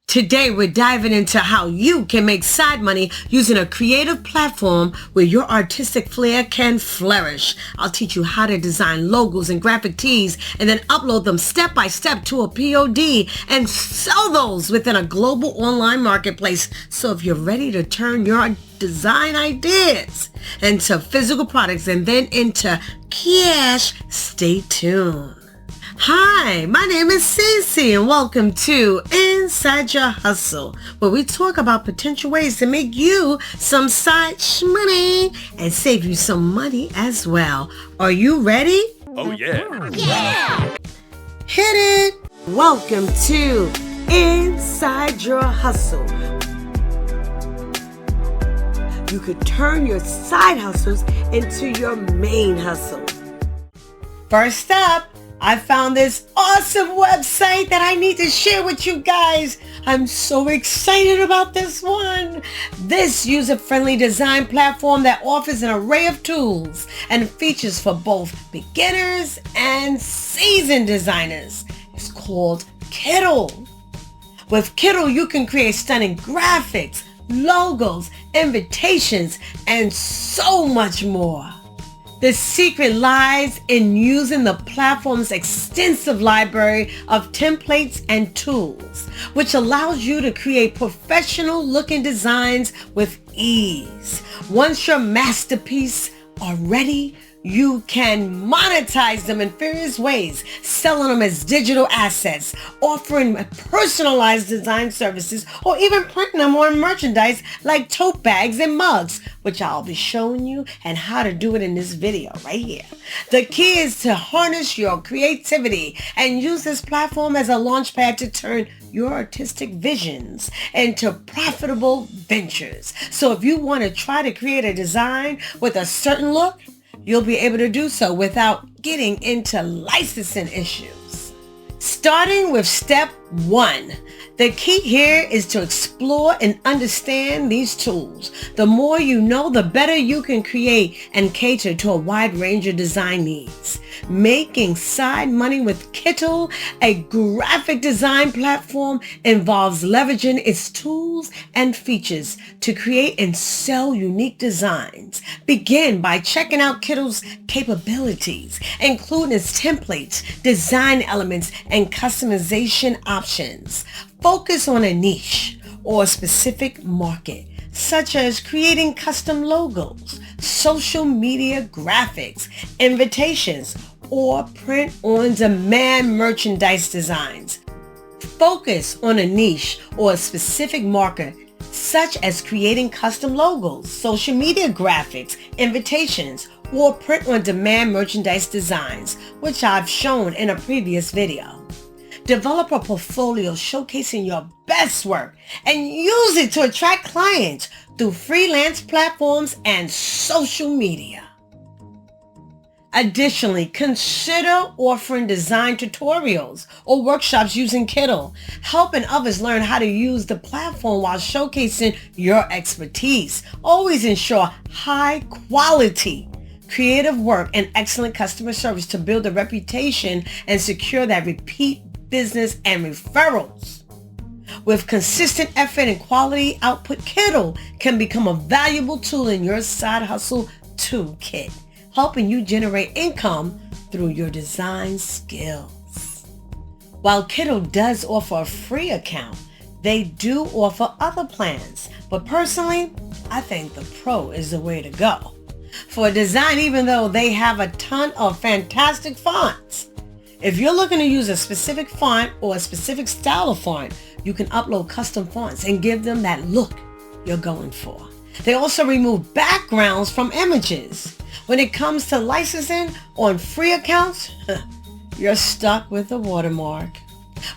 Today, we're diving into how you can make side money using a creative platform where your artistic flair can flourish. I'll teach you how to design logos and graphic tees and then upload them step by step to a POD and sell those within a global online marketplace. So if you're ready to turn your design ideas into physical products and then into cash, stay tuned. Hi, my name is Cece and welcome to Inside Your Hustle, where we talk about potential ways to make you some side money and save you some money as well. Are you ready? Oh yeah. Yeah! Hit it! Welcome to Inside Your Hustle. You could turn your side hustles into your main hustle. First up, I found this awesome website that I need to share with you guys. I'm so excited about this one. This user-friendly design platform that offers an array of tools and features for both beginners and seasoned designers. It's called Kittl. With Kittl, you can create stunning graphics, logos, invitations, and so much more. The secret lies in using the platform's extensive library of templates and tools, which allows you to create professional-looking designs with ease. Once your masterpieces are ready, you can monetize them in various ways, selling them as digital assets, offering personalized design services, or even printing them on merchandise like tote bags and mugs, which I'll be showing you and how to do it in this video right here. The key is to harness your creativity and use this platform as a launchpad to turn your artistic visions into profitable ventures. So if you want to try to create a design with a certain look, you'll be able to do so without getting into licensing issues. Starting with step 1. The key here is to explore and understand these tools. The more you know, the better you can create and cater to a wide range of design needs. Making side money with Kittl, a graphic design platform, involves leveraging its tools and features to create and sell unique designs. Begin by checking out Kittl's capabilities, including its templates, design elements, and customization options. Focus on a niche or a specific market, such as creating custom logos, social media graphics, invitations, or print-on-demand merchandise designs. Focus on a niche or a specific market, such as creating custom logos, social media graphics, invitations, or print-on-demand merchandise designs, which I've shown in a previous video. Develop a portfolio showcasing your best work and use it to attract clients through freelance platforms and social media. Additionally, consider offering design tutorials or workshops using Kittl, helping others learn how to use the platform while showcasing your expertise. Always ensure high quality creative work and excellent customer service to build a reputation and secure that repeat business and referrals. With consistent effort and quality output, Kittl can become a valuable tool in your side hustle toolkit, helping you generate income through your design skills. While Kittl does offer a free account, they do offer other plans, but personally, I think the Pro is the way to go. For design, even though they have a ton of fantastic fonts, if you're looking to use a specific font or a specific style of font, you can upload custom fonts and give them that look you're going for. They also remove backgrounds from images. When it comes to licensing on free accounts, you're stuck with the watermark.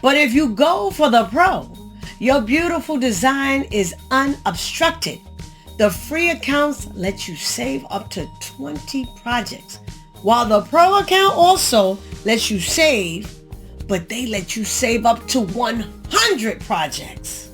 But if you go for the Pro, your beautiful design is unobstructed. The free accounts let you save up to 20 projects, while the Pro account also lets you save, but they let you save up to 100 projects.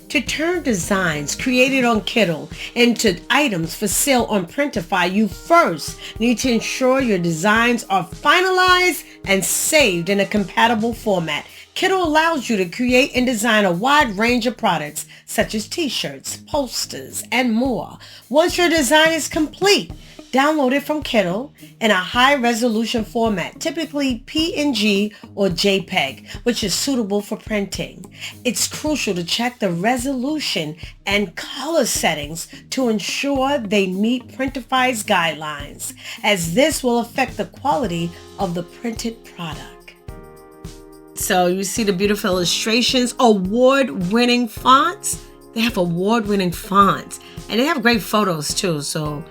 To turn designs created on Kittl into items for sale on Printify, you first need to ensure your designs are finalized and saved in a compatible format. Kittle allows you to create and design a wide range of products such as t-shirts, posters, and more. Once your design is complete, download it from Kittle in a high-resolution format, typically PNG or JPEG, which is suitable for printing. It's crucial to check the resolution and color settings to ensure they meet Printify's guidelines, as this will affect the quality of the printed product. So you see the beautiful illustrations, award-winning fonts. They have award-winning fonts, and they have great photos too. So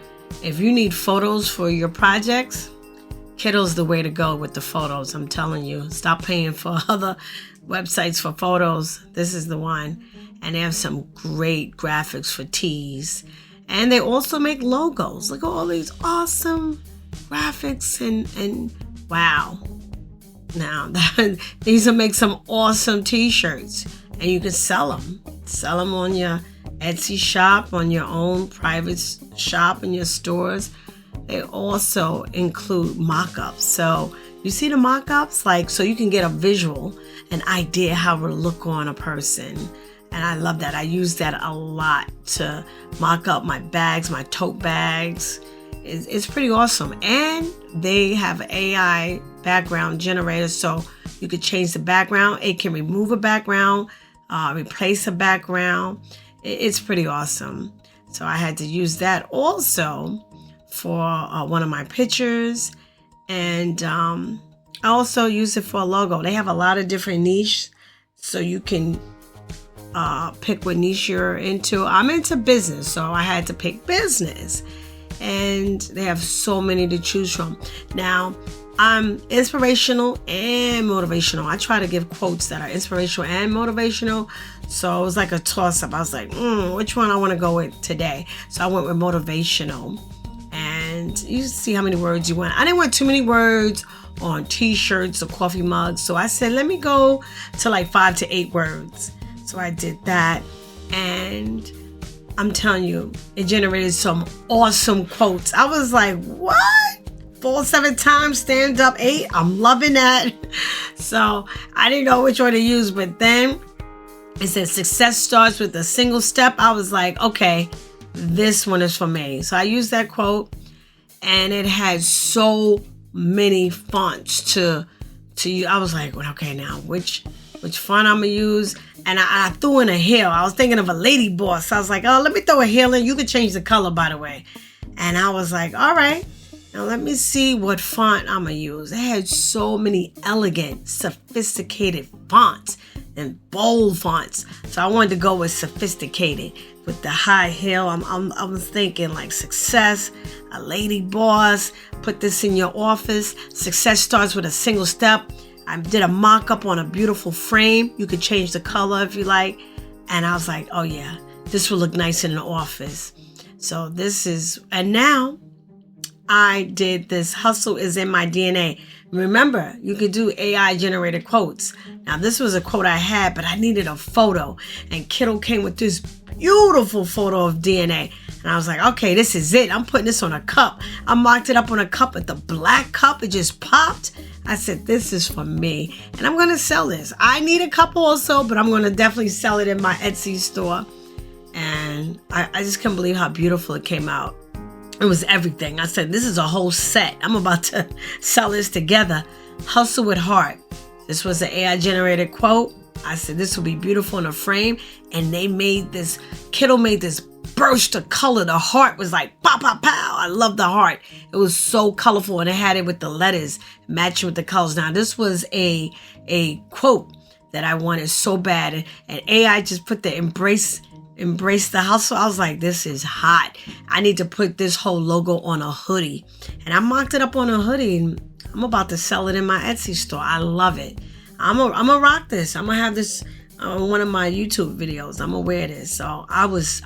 if you need photos for your projects, Kittle's the way to go with the photos. I'm telling you, stop paying for other websites for photos. This is the one. And they have some great graphics for tees. And they also make logos. Look at all these awesome graphics and wow. Now, these will make some awesome t-shirts. And you can sell them. Sell them on your Etsy shop, on your own private shop in your stores. They also include mock-ups. So you see the mock-ups, so you can get a visual, an idea how it will look on a person. And I love that. I use that a lot to mock up my bags, my tote bags. It's pretty awesome. And they have AI background generator, so you could change the background. It can remove a background, replace a background. It's pretty awesome. So I had to use that also for one of my pictures. And I also use it for a logo. They have a lot of different niche, so you can pick what niche you're into. I'm into business, so I had to pick business. And they have so many to choose from. Now, I'm inspirational and motivational. I try to give quotes that are inspirational and motivational. So it was like a toss-up. I was like, which one I want to go with today? So I went with motivational. And you see how many words you want. I didn't want too many words on t-shirts or coffee mugs. So I said, let me go to like 5 to 8 words. So I did that. And I'm telling you, it generated some awesome quotes. I was like, what? Fall 7 times, stand up 8. I'm loving that. So I didn't know which one to use, but then it said success starts with a single step. I was like, okay, this one is for me. So I used that quote, and it had so many fonts to use. I was like, well, okay, now which font I'm gonna use? And I threw in a hill. I was thinking of a lady boss. I was like, oh, let me throw a hill in. You could change the color, by the way. And I was like, all right, now let me see what font I'm gonna use. It had so many elegant, sophisticated fonts and bold fonts. So I wanted to go with sophisticated with the high hill. I was thinking like success, a lady boss, put this in your office. Success starts with a single step. I did a mock-up on a beautiful frame. You could change the color if you like. And I was like, oh yeah, this will look nice in the office. So this is, and now I did this. Hustle is in my DNA. Remember, you could do AI generated quotes. Now this was a quote I had, but I needed a photo. And Kittle came with this beautiful photo of DNA. And I was like, okay, this is it. I'm putting this on a cup. I marked it up on a cup with the black cup. It just popped. I said, this is for me. And I'm going to sell this. I need a cup also, but I'm going to definitely sell it in my Etsy store. And I just can't believe how beautiful it came out. It was everything. I said, this is a whole set. I'm about to sell this together. Hustle with heart. This was an AI generated quote. I said, this will be beautiful in a frame. And they made this, Kittle made this burst of color. The heart was like, pow, pow, pow. I love the heart. It was so colorful, and it had it with the letters matching with the colors. Now, this was a quote that I wanted so bad. And AI just put the embrace the hustle. I was like, this is hot. I need to put this whole logo on a hoodie. And I mocked it up on a hoodie, and I'm about to sell it in my Etsy store. I love it. I'm gonna rock this. I'm gonna have this on one of my YouTube videos. I'm gonna wear this. So I was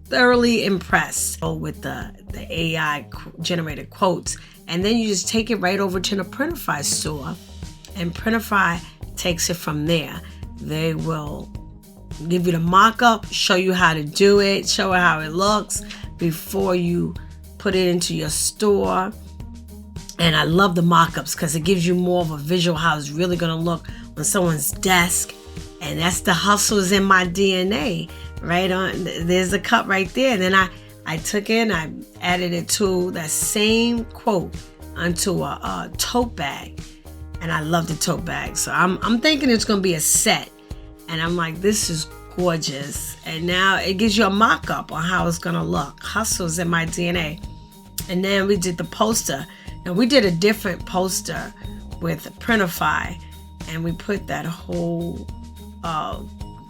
thoroughly impressed with the AI generated quotes. And then you just take it right over to the Printify store, and Printify takes it from there. They will give you the mock-up, show you how to do it, show you how it looks before you put it into your store. And I love the mock-ups because it gives you more of a visual how it's really going to look on someone's desk. And that's the hustle is in my DNA. Right on, there's a cup right there. And then I took it and I added it to that same quote onto a tote bag. And I love the tote bag. So I'm thinking it's going to be a set. And I'm like, this is gorgeous. And now it gives you a mock-up on how it's going to look. Hustle's in my DNA. And then we did the poster. And we did a different poster with Printify. And we put that whole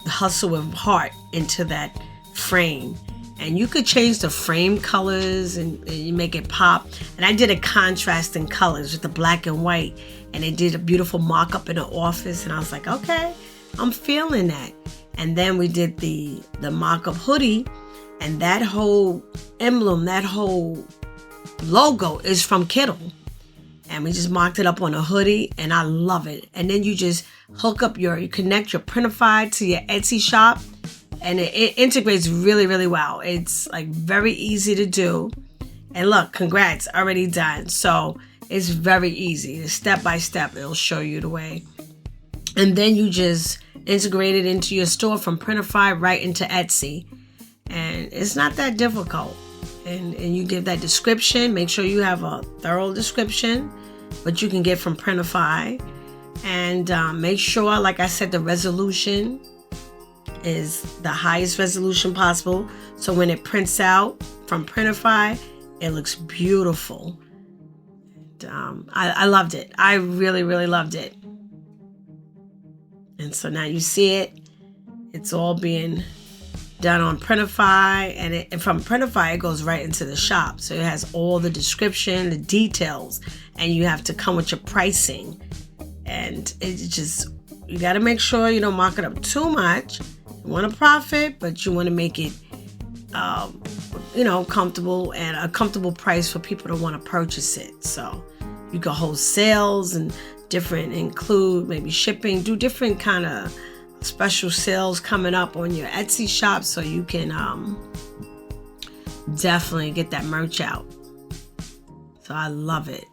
hustle with heart into that frame. And you could change the frame colors and you make it pop. And I did a contrast in colors with the black and white. And they did a beautiful mock-up in the office. And I was like, okay, I'm feeling that. And then we did the mock-up hoodie. And that whole emblem, that whole logo is from Kittle. And we just mocked it up on a hoodie. And I love it. And then you just you connect your Printify to your Etsy shop. And it integrates really, really well. It's like very easy to do. And look, congrats, already done. So it's very easy. It's step by step. It'll show you the way. And then you just integrate it into your store from Printify right into Etsy. And it's not that difficult. And you give that description. Make sure you have a thorough description, but you can get from Printify. And make sure, like I said, the resolution is the highest resolution possible. So when it prints out from Printify, it looks beautiful. And, I loved it. I really, really loved it. And so now you see it. It's all being done on Printify. And from Printify, it goes right into the shop. So it has all the description, the details. And you have to come with your pricing. And it's just, you got to make sure you don't mark it up too much. You want to profit, but you want to make it, comfortable and a comfortable price for people to want to purchase it. So you can hold sales and include maybe shipping, do different kind of special sales coming up on your Etsy shop so you can definitely get that merch out. So I love it.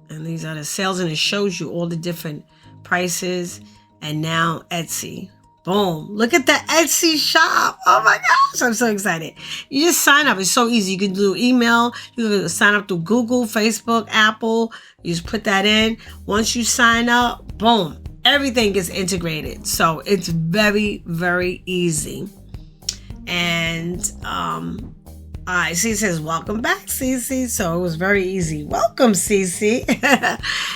And these are the sales, and it shows you all the different prices. And now Etsy. Boom. Look at the Etsy shop. Oh my gosh. I'm so excited. You just sign up. It's so easy. You can do email. You can sign up through Google, Facebook, Apple. You just put that in. Once you sign up, boom, everything gets integrated. So it's very, very easy. And I see it says, welcome back, Cece. So it was very easy. Welcome, Cece.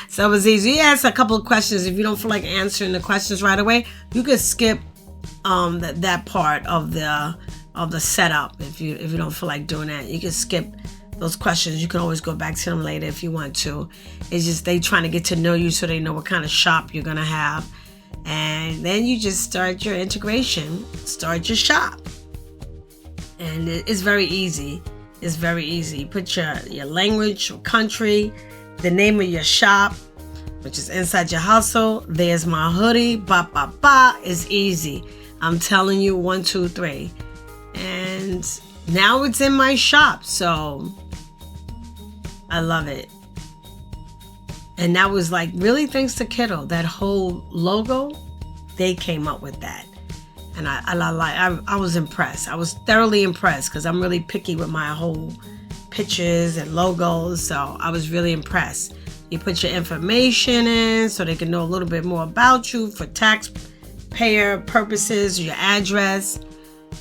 So it was easy. You asked a couple of questions. If you don't feel like answering the questions right away, you could skip that part of the setup. If you don't feel like doing that, you can skip those questions. You can always go back to them later if you want to. It's just they trying to get to know you so they know what kind of shop you're going to have. And then you just start your integration, start your shop. And it's very easy. It's very easy. You put your language, your country, the name of your shop, which is Inside Your Hustle. There's my hoodie. Ba, ba, ba. It's easy. I'm telling you, 1, 2, 3. And now it's in my shop. So I love it. And that was like really thanks to Kittle. That whole logo, they came up with that. And I was impressed. I was thoroughly impressed because I'm really picky with my whole pictures and logos. So I was really impressed. You put your information in so they can know a little bit more about you for taxpayer purposes, your address.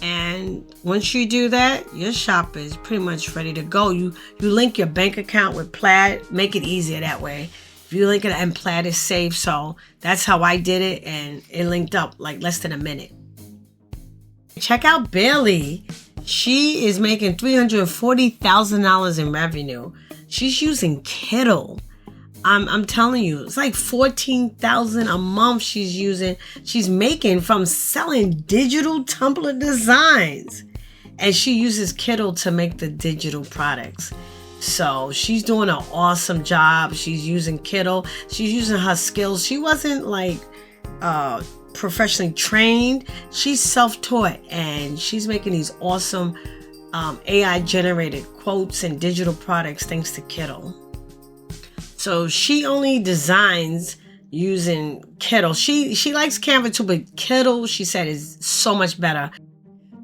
And once you do that, your shop is pretty much ready to go. You link your bank account with Plaid. Make it easier that way. If you link it and Plaid is safe. So that's how I did it. And it linked up like less than a minute. Check out Bailey. She is making $340,000 in revenue. She's using Kittle. I'm telling you, it's like $14,000 a month she's making from selling digital Tumblr designs. And she uses Kittle to make the digital products. So she's doing an awesome job. She's using Kittle. She's using her skills. She wasn't like professionally trained. She's self-taught, and she's making these awesome AI generated quotes and digital products thanks to Kittle. So she only designs using Kindle. She likes Canva too, but Kindle, she said, is so much better.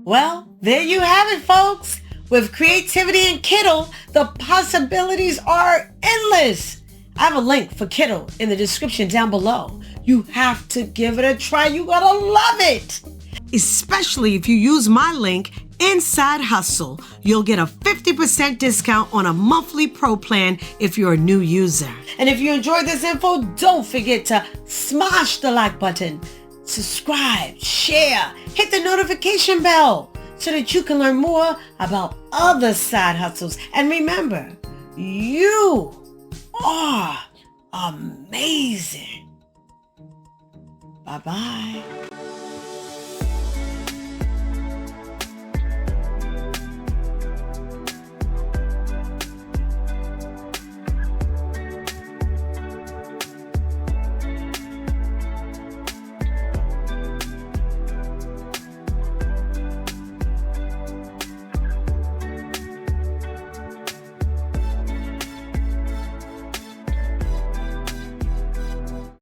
Well, there you have it, folks. With creativity and Kindle, the possibilities are endless. I have a link for Kindle in the description down below. You have to give it a try. You're gonna love it. Especially if you use my link, Inside Hustle. You'll get a 50% discount on a monthly pro plan if you're a new user. And if you enjoyed this info, don't forget to smash the like button, subscribe, share, hit the notification bell so that you can learn more about other side hustles. And remember, you are amazing. Bye-bye.